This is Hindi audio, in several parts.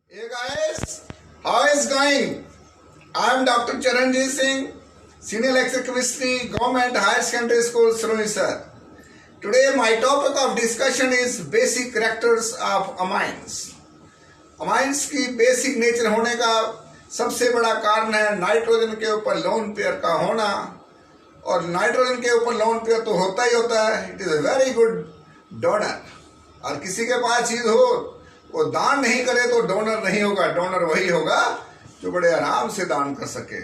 Hey guys, how is going? I am Dr. Charanjit Singh, Senior Lecturer Chemistry, Government Higher Secondary School, Suruni sir. Today my topic of discussion is basic characters of amines. Amines की बेसिक नेचर होने का सबसे बड़ा कारण है नाइट्रोजन के ऊपर लोन पेयर का होना, और नाइट्रोजन के ऊपर लोन पेयर तो होता ही होता है. It is a very good donor. और किसी के पास चीज हो वो दान नहीं करे तो डोनर नहीं होगा. डोनर वही होगा जो बड़े आराम से दान कर सके.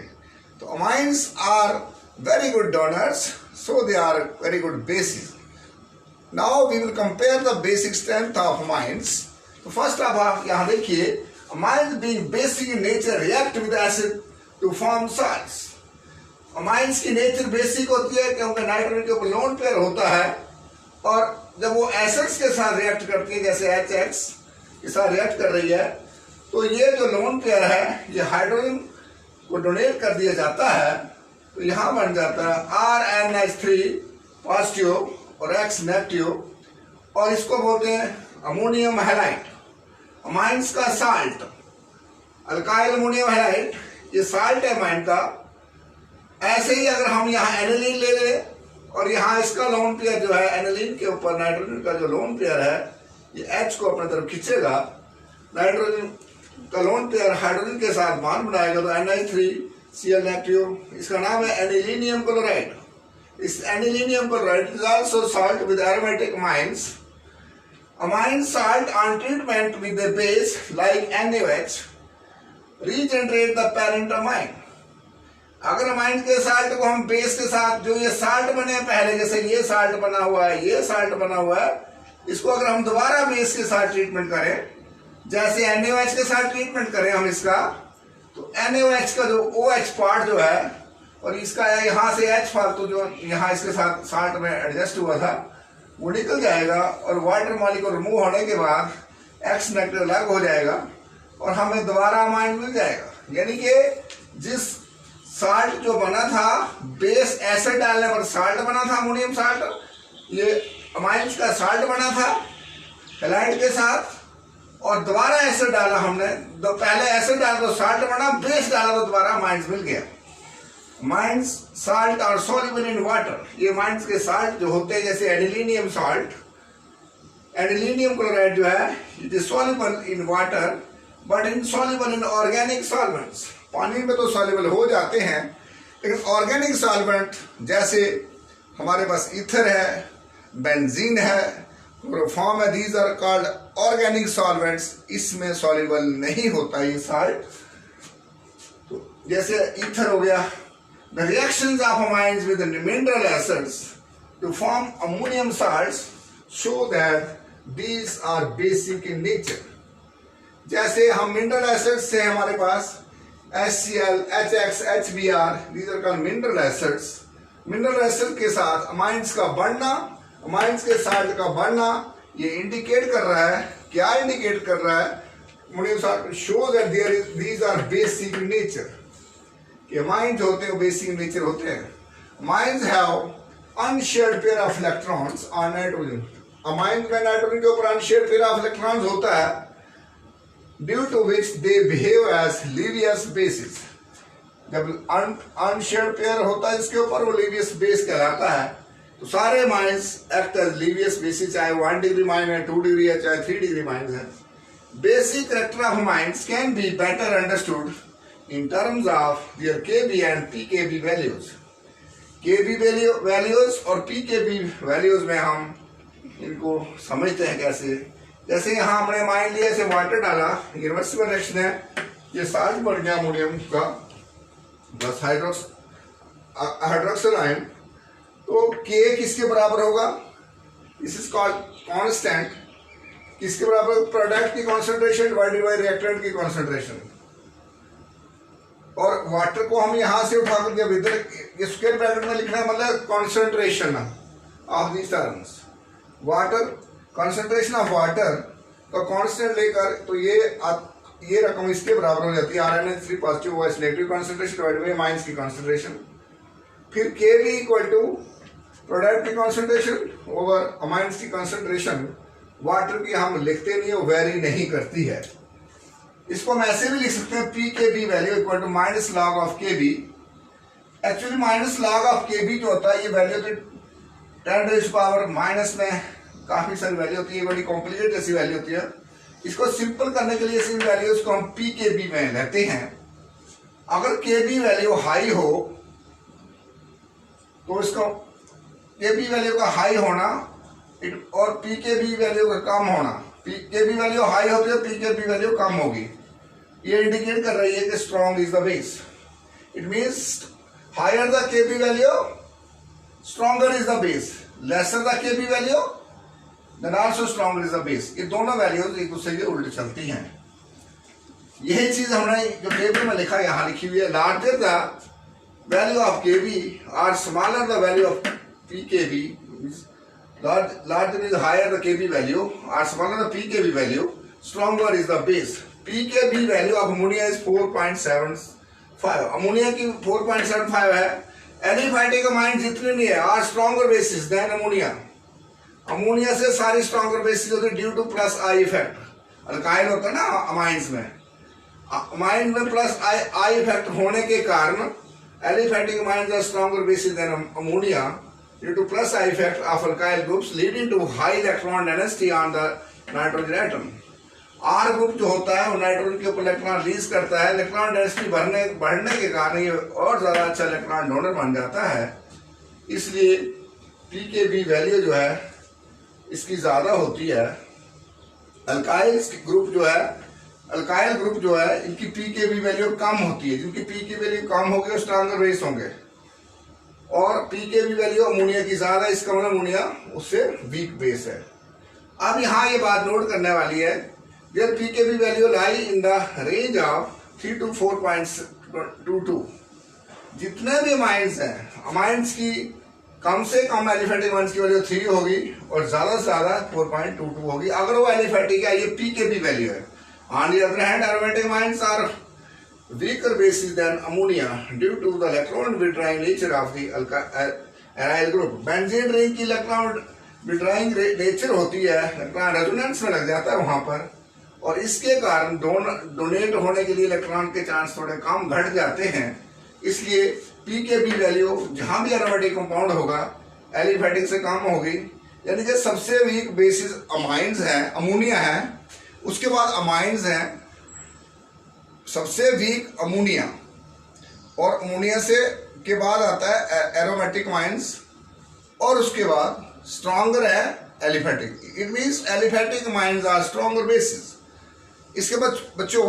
तो amines are very good donors, so they are very good bases. Now we will compare the basic strength of amines. तो फर्स्ट ऑफ आप यहाँ देखिए, amines being basic in nature react with acid to form salts. Amines की नेचर बेसिक होती है क्योंकि नाइट्रोजन के ऊपर लोन पेयर होता है, और जब वो एसिड्स के साथ रिएक्ट करती है जैसे HX के साथ रिएक्ट कर रही है, तो ये जो लोन पेयर है ये हाइड्रोजन को डोनेट कर दिया जाता है. तो यहाँ बन जाता है RNH3 पॉजिटिव और X नेगेटिव, और इसको बोलते हैं अमोनियम हैलाइड. अमाइंस का साल्ट, अल्काइल अमोनियम हैलाइड, ये साल्ट है अमाइन का. ऐसे ही अगर हम यहाँ एनिलीन ले लें और यहाँ इसका लोन पेयर जो है एनिलीन के ऊपर नाइट्रोजन का जो लोन पेयर है ये H को अपने तरफ खींचेगा. नाइट्रोजन का लोन पेयर हाइड्रोजन के साथ बॉन्ड बनाएगा तो NH3Cl नेगेटिव. इसका नाम है एनिलीनियम क्लोराइड. इस anilinium chloride is also salt with aromatic amines. Amine salt on treatment with a base like NaOH regenerate the parent amine. अगर अमाइन के साल्ट को हम बेस के साथ, जो ये साल्ट बने पहले, जैसे ये साल्ट बना हुआ है, ये साल्ट बना हुआ है, इसको अगर हम दोबारा बेस के साथ ट्रीटमेंट करें, जैसे NaOH के साथ ट्रीटमेंट करें हम इसका, तो NaOH का जो OH पार्ट जो है और इसका यहाँ से H फालतू जो यहाँ इसके साथ साल्ट में एडजस्ट हुआ था वो निकल जाएगा, और वाटर मॉलिक्यूल रिमूव होने के बाद X नेगेटिव अलग हो जाएगा और हमें दोबारा अमाइन मिल जाएगा. यानी कि जिस साल्ट जो बना था बेस एसिड डालने पर साल्ट बना था अमोनियम साल्ट, ये अमाइंस का साल्ट बना था हैलाइड के साथ, और दोबारा एसिड डाला हमने. तो पहले एसिड डाला तो साल्ट बना, बेस डाला तो दोबारा अमाइंस मिल गया. माइंस साल्ट और सॉल्युबल इन वाटर. ये माइंस के साल्ट जो होते हैं जैसे एडिलीनियम साल्ट, एडिलीनियम क्लोराइड जो है it is soluble in water but insoluble in organic solvents. पानी में तो सॉल्युबल हो जाते हैं, लेकिन ऑर्गेनिक सॉल्वेंट जैसे हमारे पास ईथर है, बेंजीन है, क्लोरोफॉर्म है, these are called organic solvents. इसमें सॉल्युबल नहीं होता ये साल्ट. तो जैसे ईथर हो गया. The reactions of amines with the mineral acids to form ammonium salts show that these are basic in nature. जैसे हम मिनरल एसिड्स से हमारे पास HCl, HX, HBr, these are called mineral acids. Mineral acid के साथ अमाइंस का बढ़ना, अमाइंस के साल्ट का बढ़ना, ये इंडिकेट कर रहा है, क्या इंडिकेट कर रहा है? Ammonium salt show that these are basic in nature. कि अमाइंस होते हैं बेसिक नेचर होते हैं. Amines have unshared pair of electrons on nitrogen. Amines में नाइट्रोजन के ऊपर अनशेयर्ड पेयर ऑफ इलेक्ट्रॉन्स होता है, due to which they behave as Lewis bases. जब अनशेयर्ड पेयर होता है इसके ऊपर, वो लीवियस बेस कहलाता है. तो सारे amines act as Lewis basis, चाहे 1 डिग्री माइन है, 2 डिग्री है, चाहे 3 डिग्री माइन है. Basic character of amines can be better understood in terms of their Kb and pKb values. Kb values और pKb values में हम इनको समझते हैं कैसे. जैसे यहाँ हमने मान लिया ऐसे वाटर डाला, रिवर्सिबल रिएक्शन है, ये साल्ट बन गया अमोनियम का प्लस हाइड्रोक्सिल आयन. तो K किसके बराबर होगा? This is called constant. किसके बराबर? प्रोडक्ट की कॉन्सेंट्रेशन डिवाइडेड बाय रिएक्टेंट की कॉन्सेंट्रेशन. और वाटर को हम यहां से उठा करके इधर ये स्क्वायर ब्रैकेट में लिखना है, मतलब concentration of these terms. Water, concentration of water का कांस्टेंट लेकर, तो ये रकम इसके बराबर हो जाती है RNH3 positive OH negative concentration divided by amines की कॉन्सेंट्रेशन. फिर Kb इक्वल टू प्रोडक्ट की कॉन्सेंट्रेशन ओवर अमाइंस की कॉन्सेंट्रेशन. वाटर की हम लिखते नहीं, वो वेरी नहीं करती है. इसको हम ऐसे भी लिख सकते हैं p K b value equal to minus log of K b. Actually minus log of K b जो होता है ये वैल्यू तो 10 रेज़ पावर माइनस में काफी सारी वैल्यू होती है, बड़ी कॉम्प्लिकेटेड ऐसी वैल्यू होती है। इसको सिंपल करने के लिए इसी वैल्यूज को हम पी के बी में लेते हैं। अगर के बी वैल्यू हाई हो तो इसको के बी वैल्यू का हाई होना और पी के बी वैल्यू का कम होना, P K b value high होती है, पी के बी वैल्यू कम होगी, ये इंडिकेट कर रही है कि strong is the base. It means higher the K b value stronger is the base, lesser the K b value then also stronger is the base. ये दोनों वैल्यूज एक दूसरे के उल्टे चलती हैं। यही चीज हमने जो टेबल में लिखा यहां लिखी हुई है, larger the value of K B और smaller the value of P K B, larger is higher the kb value or smaller the pkb value, stronger is the base. pkb value of ammonia is 4.75, ammonia की 4.75 है। एलिफेटिक अमाइन जितने नहीं है are stronger bases than ammonia, ammonia से सारी स्ट्रॉन्गर बेसिस होती है due to plus I effect. Alkyl होता है ना अमाइंस में, अमाइन में प्लस आई इफेक्ट होने के कारण aliphatic amines are stronger bases than ammonia due to plus I effect of alkyl groups leading to high electron density on the nitrogen atom. R group जो होता है वो नाइट्रोजन के ऊपर इलेक्ट्रॉन रिलीज करता है, इलेक्ट्रॉन डेंसिटी बढ़ने के कारण ये और ज्यादा अच्छा इलेक्ट्रॉन डोनर बन जाता है। इसलिए पीकेबी वैल्यू जो है इसकी ज्यादा होती है। अल्काइल ग्रुप जो है इनकी पीकेबी वैल्यू कम होती है, जिनकी पीके वैल्यू कम होगी वो स्ट्रॉन्गर बेस होंगे, और पीकेबी वैल्यू अमोनिया की ज्यादा, इसका मतलब अमोनिया उससे वीक बेस है। अब यहाँ ये बात नोट करने वाली है, their pKb value lie in the range of 3 to 4.22। जितने भी अमाइंस हैं, अमाइंस की कम से कम एलिफेटिक अमाइंस की वैल्यू 3 होगी और ज्यादा से ज्यादा 4.22 होगी अगर वो एलिफेटिक है, ये पीकेबी वैल्यू है। On the other hand aromatic amines are weaker bases than ammonia due to the electron withdrawing nature of the aryl group. Benzene ring की इलेक्ट्रॉन विड्राइंग नेचर होती है, इलेक्ट्रॉन रेजोनेंस में लग जाता है वहां पर, और इसके कारण डोनेट होने के लिए इलेक्ट्रॉन के चांस थोड़े कम घट जाते हैं। इसलिए पीकेबी वैल्यू जहां भी एरोमेटिक कंपाउंड होगा एलिफेटिक से कम होगी, यानी कि सबसे वीक बेसिस अमाइंस है, अमोनिया है, उसके बाद अमाइंस हैं, सबसे वीक अमोनिया, और अमोनिया से के बाद आता है एरोमेटिक अमाइंस, और उसके बाद स्ट्रॉन्गर है aliphatic. It means aliphatic amines are stronger bases. इसके बाद बच्चों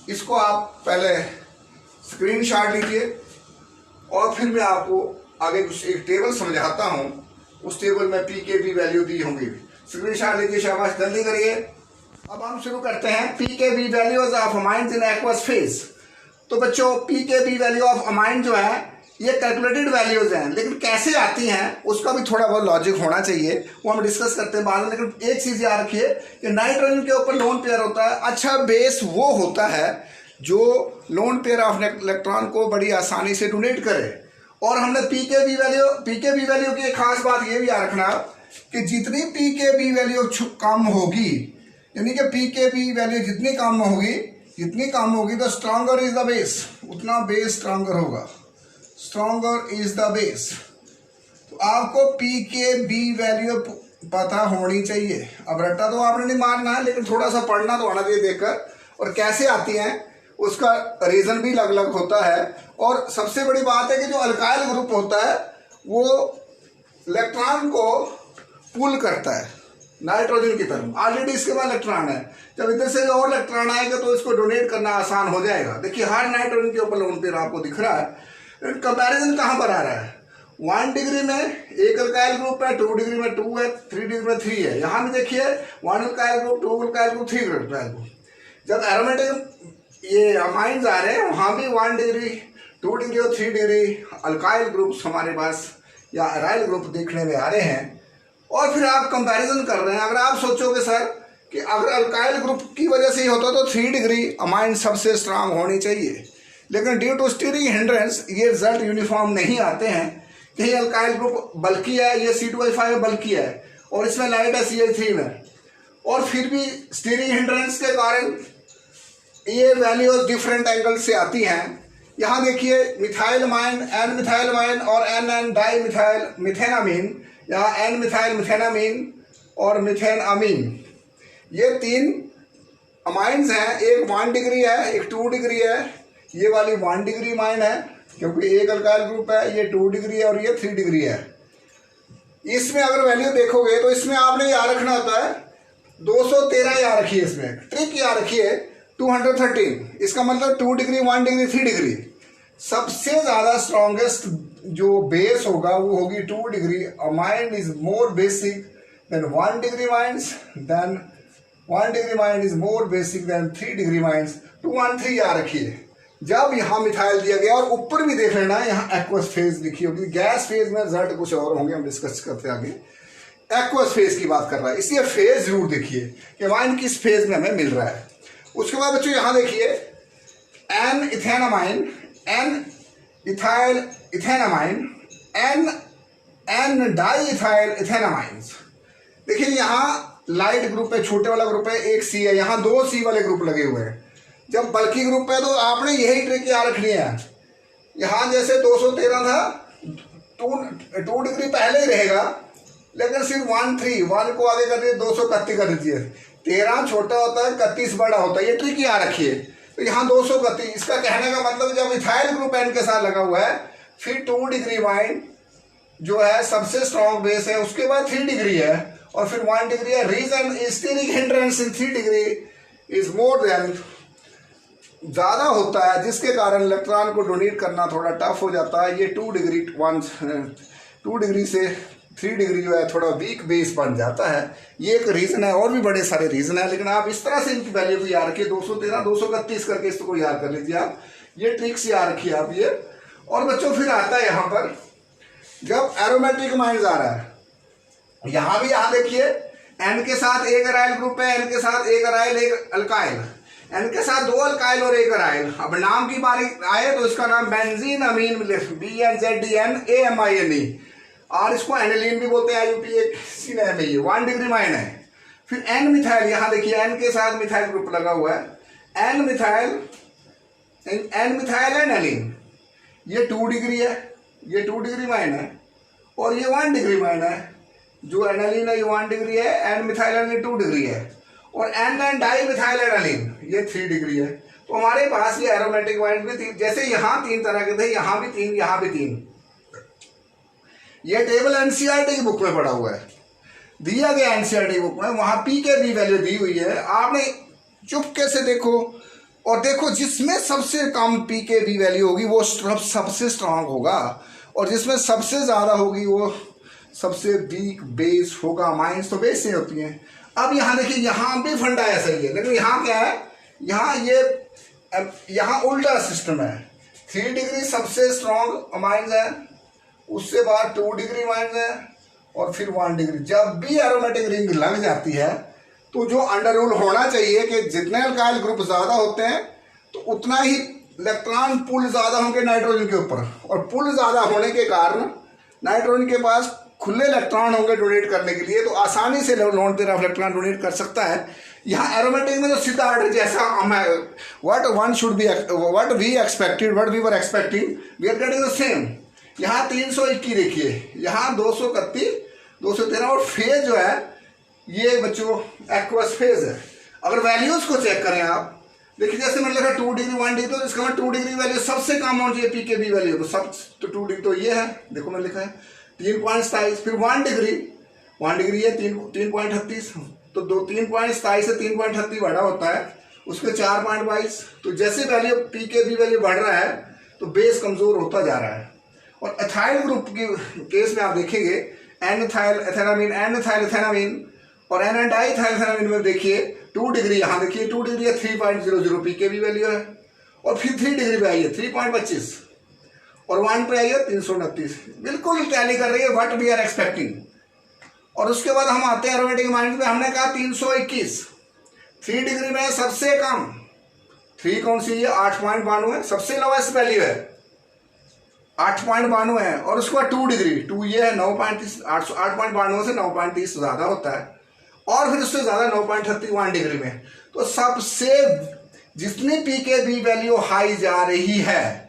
इसको आप पहले स्क्रीनशॉट लीजिए और फिर मैं आपको आगे कुछ एक टेबल समझाता हूं, उस टेबल में पीकेबी वैल्यू दी होंगी। स्क्रीनशॉट लीजिए, शाबाश, जल्दी करिए। अब हम शुरू करते हैं pKb values of amines in aqueous phase. तो बच्चों पीकेबी वैल्यू ऑफ अमाइन जो है ये कैलकुलेटेड वैल्यूज हैं, लेकिन कैसे आती हैं उसका भी थोड़ा बहुत लॉजिक होना चाहिए, वो हम डिस्कस करते हैं बाद में। लेकिन एक चीज याद रखिए कि नाइट्रोजन के ऊपर लोन पेयर होता है। अच्छा बेस वो होता है जो लोन पेयर ऑफ इलेक्ट्रॉन को बड़ी आसानी से डोनेट करे। और हमने पीकेबी वैल्यू की एक खास बात ये भी याद रखना कि जितनी पीकेबी वैल्यू कम होगी, यानी कि पीकेबी वैल्यू जितनी कम होगी तो स्ट्रॉन्गर इज द बेस, उतना बेस स्ट्रॉन्गर होगा। Stronger is the base. तो आपको पीकेबी वैल्यू पता होनी चाहिए। अब रट्टा तो आपने नहीं मारना है, लेकिन थोड़ा सा पढ़ना तो आना चाहिए देखकर, और कैसे आती हैं उसका रीजन भी अलग अलग होता है। और सबसे बड़ी बात है कि जो अल्काइल ग्रुप होता है वो इलेक्ट्रॉन को पुल करता है नाइट्रोजन की तरफ। ऑलरेडी इसके बाद इलेक्ट्रॉन है, जब इधर से और इलेक्ट्रॉन आएगा तो इसको डोनेट करना आसान हो जाएगा। देखिए हर नाइट्रोजन के ऊपर लोन पेयर आपको दिख रहा है। कंपैरिजन कहाँ पर आ रहा है? 1 डिग्री में एक अल्काइल ग्रुप है, 2 डिग्री में 2 है, 3 डिग्री में 3 है। यहाँ भी देखिए 1 alkyl group, 2 alkyl group, 3 alkyl group. जब एरोमेटिक ये अमाइंस आ रहे हैं वहाँ भी 1 डिग्री, 2 डिग्री और 3 डिग्री अल्काइल ग्रुप्स हमारे पास या अराइल ग्रुप देखने में आ रहे हैं। और फिर आप कंपैरिजन कर रहे हैं। अगर आप सोचोगे सर कि अगर अल्काइल ग्रुप की वजह से ही होता तो 3 डिग्री अमाइन सबसे स्ट्रांग होनी चाहिए, लेकिन ड्यू टू स्टीरिंग हिंड्रेंस ये रिजल्ट यूनिफॉर्म नहीं आते हैं। कहीं अल्काइल ग्रुप बल्कि है, ये C2H5 बल्कि है और इसमें लाइट है CH3 में, और फिर भी स्टीरिंग हिंड्रेंस के कारण ये वैल्यूज डिफरेंट एंगल से आती हैं। यहाँ देखिए methyl amine, N methyl amine और N N dimethyl methanamine, यहाँ एन मिथाइल मिथेनामीन और मिथेन अमीन, ये 3 अमाइंस हैं। एक 1 डिग्री है, एक 2 डिग्री है। ये वाली 1 डिग्री माइन है क्योंकि एक अल्काइल ग्रुप है, ये 2 डिग्री है और ये 3 डिग्री है। इसमें अगर वैल्यू देखोगे तो इसमें आपने याद रखना होता है 213 याद रखिए। इसमें ट्रिक याद रखिए 213, इसका मतलब 2 डिग्री 1 डिग्री 3 डिग्री। सबसे ज़्यादा स्ट्रॉन्गेस्ट जो बेस होगा वो होगी 2 degree. Amine is more basic than 1 degree amines, than 1 degree amine is more basic than 3 degree amines. 213 याद रखिए। जब यहाँ मिथाइल दिया गया और ऊपर भी देख लेना यहाँ एक्वस फेज लिखी होगी। गैस फेज में रिजल्ट कुछ और होंगे, हम डिस्कस करते आगे। एक्वस फेज की बात कर रहा है, इसलिए फेज जरूर देखिए कि वाइन किस फेज में हमें मिल रहा है। उसके बाद बच्चों यहाँ देखिए N ethanamine, N ethyl ethanamine, N diethyl ethanamines. देखिए यहाँ लाइट ग्रुप है, छोटे वाला ग्रुप है, एक सी है, यहाँ 2 सी वाले ग्रुप लगे हुए हैं। जब बल्कि ग्रुप है तो आपने यही ट्रिक याद रखनी है। यहाँ जैसे 213 था, 2 डिग्री पहले ही रहेगा, लेकिन सिर्फ 1 को आगे कर दिए 231 कर दीजिए। 13 छोटा होता है, 31 बड़ा होता है, ये ट्रिक याद रखिए। तो यहाँ 231, इसका कहने का मतलब जब इथाइल ग्रुप एन के साथ लगा हुआ है, फिर 2 डिग्री वाइन जो है सबसे स्ट्रॉन्ग बेस है, उसके बाद 3 डिग्री है और फिर 1 डिग्री है। Reason steric hindrance in 3 degree is more than, ज़्यादा होता है, जिसके कारण इलेक्ट्रॉन को डोनेट करना थोड़ा टफ हो जाता है। ये 2 डिग्री से 3 डिग्री जो है थोड़ा वीक बेस बन जाता है। ये एक रीज़न है, और भी बड़े सारे रीज़न है, लेकिन आप इस तरह से इनकी वैल्यू को याद रखिए। 213 231 करके इसको याद कर लीजिए आप, ये ट्रिक्स याद रखिए आप ये। और बच्चों फिर आता है यहाँ पर जब एरोमेटिक माइंस आ रहा है, यहाँ भी यहाँ देखिए एन के साथ एक अराइल ग्रुप है, एन के साथ एक अराइल एक अल्काइल, एन के साथ 2 अल्काइल और एक अराइल। अब नाम की बारी आए तो इसका नाम बेंजीन अमीन, BNZDNAMINE, और इसको एनिलीन भी बोलते हैं, IUPAC 1 डिग्री माइन है। फिर एन मिथाइल, यहाँ देखिए एन के साथ मिथाइल ग्रुप लगा हुआ है, एन मिथाइल एनिलीन, ये 2 डिग्री है, ये 2 डिग्री माइन है और ये 1 डिग्री माइन है। जो एनिलीन है ये 1 डिग्री है, एन मिथाइल एनिलीन 2 डिग्री है, और एन डाई मिथाइल एनिलीन ये 3 डिग्री है। तो हमारे पास ये एरोमेटिक वाइन में 3, जैसे यहाँ 3 तरह के थे, यहाँ भी 3, यहाँ भी 3। ये टेबल एनसीईआरटी की बुक में पड़ा हुआ है, दिया गया एनसीईआरटी बुक में, वहाँ पीकेबी वैल्यू दी हुई है। आपने चुपके से देखो और देखो, जिसमें सबसे कम पीकेबी वैल्यू होगी वो सबसे स्ट्रांग होगा, और जिसमें सबसे ज़्यादा होगी वो सबसे वीक बेस होगा। माइंस तो बेस से होती हैं। अब यहाँ देखिए, यहाँ भी फंडा ऐसा ही है, लेकिन यहाँ क्या है, यहाँ उल्टा सिस्टम है। 3 डिग्री सबसे स्ट्रॉन्ग अमाइंस है, उससे बाद 2 डिग्री माइंस है और फिर 1 डिग्री। जब भी एरोमेटिक रिंग लग जाती है तो जो अंडर रूल होना चाहिए कि जितने अल्काइल ग्रुप ज़्यादा होते हैं तो उतना ही इलेक्ट्रॉन पुल ज़्यादा होंगे नाइट्रोजन के ऊपर, और पुल ज़्यादा होने के कारण नाइट्रोजन के पास खुले इलेक्ट्रॉन होंगे डोनेट करने के लिए, तो आसानी से लोन पे इलेक्ट्रॉन डोनेट कर सकता है। यहाँ एरोमेटिक में तो सीधा ऑर्डर जैसा what we were expecting we are getting the same. यहाँ 321 देखिए, यहाँ 231 213, और फेज जो है ये बच्चों एक्वस फेज है। अगर वैल्यूज को चेक करें आप, देखिए जैसे मैंने लिखा 2 डिग्री 1 डिग्री, तो इसका मतलब 2 डिग्री वैल्यू सबसे कम होनी चाहिए पीकेबी वैल्यू, तो सब तो 2 डिग्री तो ये है, देखो मैंने लिखा है 3.27। फिर 1 डिग्री है 3.38, तो 3.27 से 3.38 बड़ा होता है, उसके 4.22। तो जैसे वैल्यू पीकेबी वैल्यू बढ़ रहा है तो बेस कमजोर होता जा रहा है। और एथाइल ग्रुप के केस में आप देखेंगे एन इथाइल एथेनामीन और एन डाइथाइल एथेनामीन में देखिए 2 डिग्री, यहाँ देखिए 2 डिग्री है 3.00 पीकेबी वैल्यू है, और फिर 3 डिग्री पे आई है 3.25, और 1 पे आई है 329। बिल्कुल टैली कर रही है व्हाट वी आर एक्सपेक्टिंग। और उसके बाद हम आते हैं एरोमेटिक माइंस में, हमने कहा 321, 3 डिग्री में सबसे कम 3 कौन सी है, 8.92 सबसे लोवेस्ट वैल्यू है, 8.92 है। और उसके बाद 2 डिग्री 2 ये है 9.30, 8.92 से 9.30 ज़्यादा होता है, और फिर उससे ज़्यादा 9.31 डिग्री में। तो सबसे जितनी P K b value high जा रही है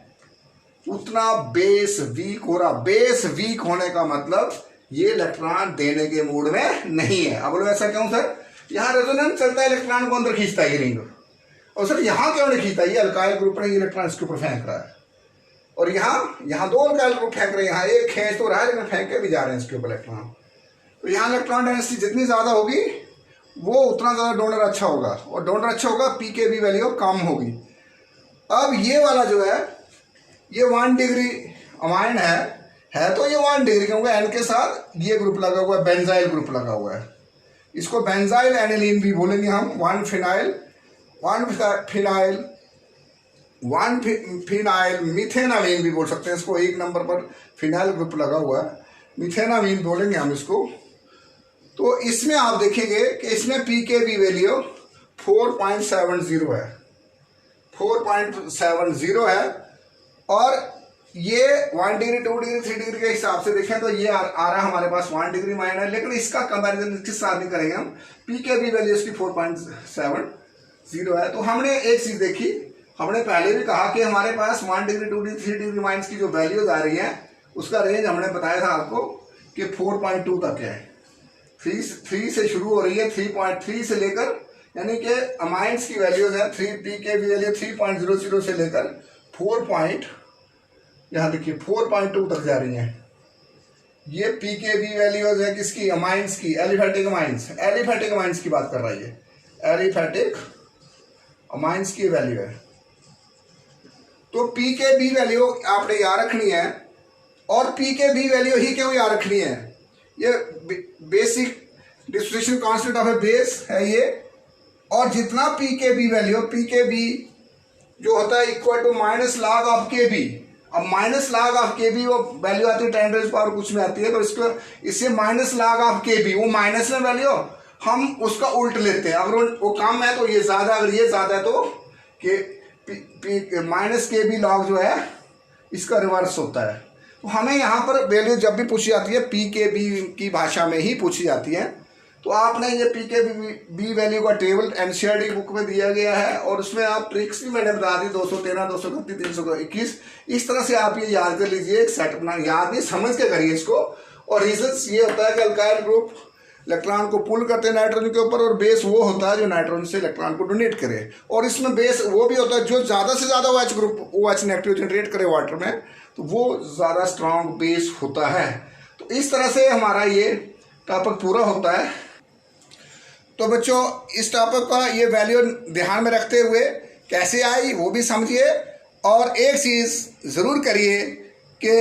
उतना बेस वीक हो रहा। बेस वीक होने का मतलब ये इलेक्ट्रॉन देने के मूड में नहीं है। अब बोलो ऐसा क्यों सर? यहाँ रेजोनेंस चलता है, इलेक्ट्रॉन को अंदर खींचता है ये रिंग। और सर यहाँ क्यों नहीं खींचता? ये अल्काइल ग्रुप ने इलेक्ट्रॉन इसके ऊपर फेंक रहा है और यहाँ दो अल्काइल ग्रुप फेंक रहे हैं। यहाँ एक खींच तो रहा है लेकिन फेंक के भी जा रहे हैं इसके ऊपर इलेक्ट्रॉन। तो यहाँ इलेक्ट्रॉन डेंसिटी जितनी ज़्यादा होगी वो उतना ज़्यादा डोनर अच्छा होगा, और डोनर अच्छा होगा पी के बी वैल्यू कम होगी। अब ये वाला जो है ये 1 डिग्री अमाइन है तो ये 1 डिग्री क्योंकि एन के साथ ये ग्रुप लगा हुआ है, बेंजाइल ग्रुप लगा हुआ है। इसको बेंजाइल एनिलीन भी बोलेंगे हम। 1 फिनाइल मिथेनामीन भी बोल सकते हैं इसको। 1 नंबर पर फिनाइल ग्रुप लगा हुआ है, मिथेनामीन बोलेंगे हम इसको। तो इसमें आप देखेंगे कि इसमें पी के बी वैल्यू 4.70 है, 4.70 है। और ये 1 डिग्री 2 डिग्री 3 डिग्री के हिसाब से देखें तो ये आ रहा हमारे पास 1 डिग्री माइनस है, लेकिन इसका कंपैरिजन किस साथ नहीं करेंगे हम। पी के बी वैल्यू इसकी 4.70 है। तो हमने एक चीज देखी, हमने पहले भी कहा कि हमारे पास 1 डिग्री 2 डिग्री 3 डिग्री माइनस की जो वैल्यूज आ रही है उसका रेंज हमने बताया था आपको कि 4.2 तक है। 3 से शुरू हो रही है, 3.3 से लेकर, यानी कि अमाइंस की वैल्यूज है 3 पी के बी वैल्यू 3.00 से लेकर 4.2 तक जा रही है। ये पी के बी वैल्यूज है किसकी? अमाइंस की, एलिफेटिक अमाइंस की बात कर रही है। एलिफेटिक अमाइंस की वैल्यू है। तो पी के बी वैल्यू आपने याद रखनी है। और पी के बी वैल्यू ही क्यों याद रखनी है? ये basic distribution constant of a base है ये। और जितना p K b value, p K b जो होता है equal to minus log of K b. अब minus log of K b वो वैल्यू आती है 10 रेज़ पावर कुछ में आती है, तो इसको इससे minus log of K b, वो माइनस में वैल्यू हम उसका उल्ट लेते हैं। अगर वो कम है तो ये ज्यादा, अगर ये ज्यादा है तो माइनस के बी लॉग जो है इसका रिवर्स होता है। तो हमें यहाँ पर वैल्यू जब भी पूछी जाती है पी के बी की भाषा में ही पूछी जाती है। तो आपने ये पी के बी वैल्यू का टेबल एनसीईआरटी बुक में दिया गया है और उसमें आप ट्रिक्स भी मैंने बता दी, 213, 231, 321। इस तरह से आप ये याद कर लीजिए, एक सेट अपना याद नहीं समझ के करिए इसको। और रीजंस ये होता है कि अल्काइल ग्रुप इलेक्ट्रॉन को पुल करते हैं नाइट्रोजन के ऊपर, और बेस वो होता है जो नाइट्रोजन से इलेक्ट्रॉन को डोनेट करे। और इसमें बेस वो भी होता है जो ज़्यादा से ज़्यादा OH group OH negative generate करे वाटर में, तो वो ज़्यादा स्ट्रांग बेस होता है। तो इस तरह से हमारा ये टॉपिक पूरा होता है। तो बच्चों इस टॉपिक का ये वैल्यू ध्यान में रखते हुए कैसे आई वो भी समझिए। और एक चीज़ ज़रूर करिए कि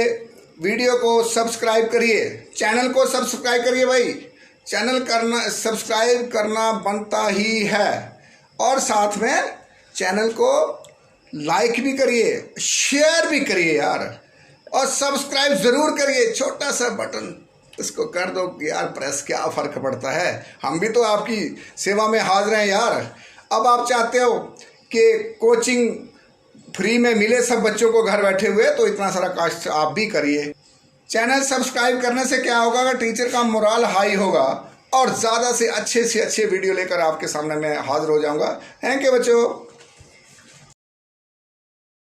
वीडियो को सब्सक्राइब करिए, चैनल को सब्सक्राइब करिए भाई। चैनल सब्सक्राइब करना बनता ही है, और साथ में चैनल को लाइक भी करिए, शेयर भी करिए यार, और सब्सक्राइब ज़रूर करिए। छोटा सा बटन इसको कर दो यार प्रेस, क्या फ़र्क पड़ता है। हम भी तो आपकी सेवा में हाजिर हैं यार। अब आप चाहते हो कि कोचिंग फ्री में मिले सब बच्चों को घर बैठे हुए, तो इतना सारा कास्ट आप भी करिए। चैनल सब्सक्राइब करने से क्या होगा कि टीचर का मोरल हाई होगा और ज़्यादा से अच्छे वीडियो लेकर आपके सामने मैं हाजिर हो जाऊंगा। थैंक यू बच्चों।